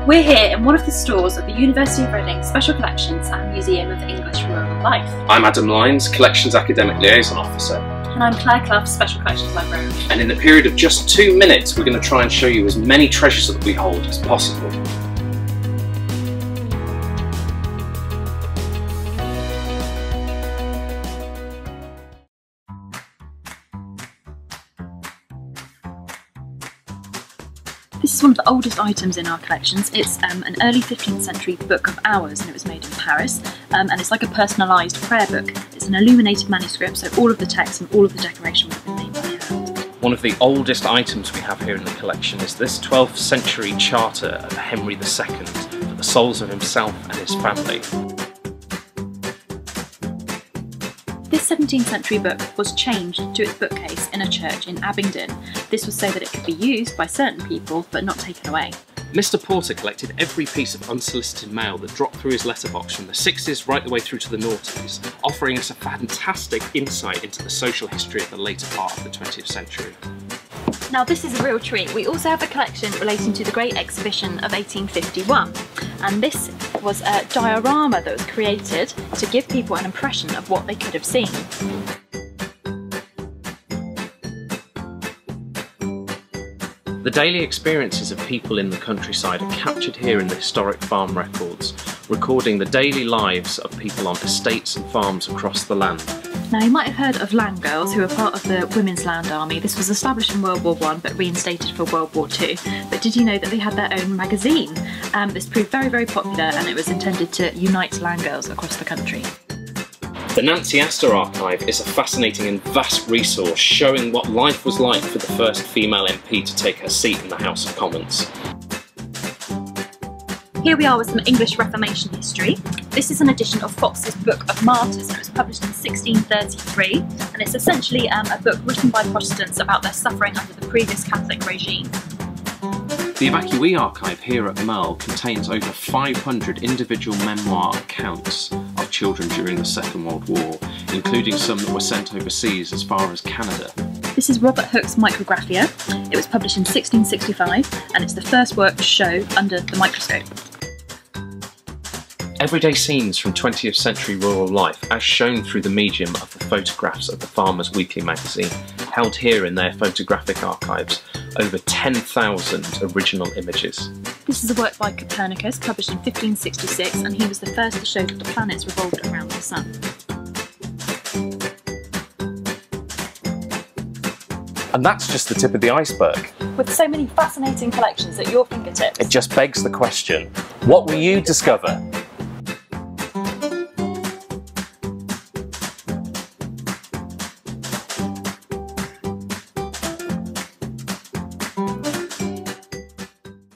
We're here in one of the stores of the University of Reading Special Collections and Museum of English Rural Life. I'm Adam Lyons, Collections Academic Liaison Officer. And I'm Claire Clough, Special Collections Librarian. And in the period of just 2 minutes, we're going to try and show you as many treasures that we hold as possible. This is one of the oldest items in our collections. It's an early 15th century book of hours, and it was made in Paris, and it's like a personalised prayer book. It's an illuminated manuscript, so all of the text and all of the decoration would have been made by hand. One of the oldest items we have here in the collection is this 12th century charter of Henry II for the souls of himself and his family. This 17th century book was chained to its bookcase in a church in Abingdon. This was so that it could be used by certain people but not taken away. Mr. Porter collected every piece of unsolicited mail that dropped through his letterbox from the 60s right the way through to the noughties, offering us a fantastic insight into the social history of the later part of the 20th century. Now this is a real treat. We also have a collection relating to the Great Exhibition of 1851, and this was a diorama that was created to give people an impression of what they could have seen. The daily experiences of people in the countryside are captured here in the historic farm records, recording the daily lives of people on estates and farms across the land. Now you might have heard of land girls, who were part of the Women's Land Army. This was established in World War I but reinstated for World War II. But did you know that they had their own magazine? This proved very, very popular, and it was intended to unite land girls across the country. The Nancy Astor Archive is a fascinating and vast resource showing what life was like for the first female MP to take her seat in the House of Commons. Here we are with some English Reformation history. This is an edition of Fox's Book of Martyrs, and it was published in 1633, and it's essentially a book written by Protestants about their suffering under the previous Catholic regime. The Evacuee Archive here at MERL contains over 500 individual memoir accounts of children during the Second World War, including some that were sent overseas as far as Canada. This is Robert Hooke's Micrographia. It was published in 1665, and it's the first work to show under the microscope. Everyday scenes from 20th century rural life as shown through the medium of the photographs of the Farmer's Weekly magazine, held here in their photographic archives, over 10,000 original images. This is a work by Copernicus, published in 1566, and he was the first to show that the planets revolved around the Sun. And that's just the tip of the iceberg. With so many fascinating collections at your fingertips, It just begs the question, what will you discover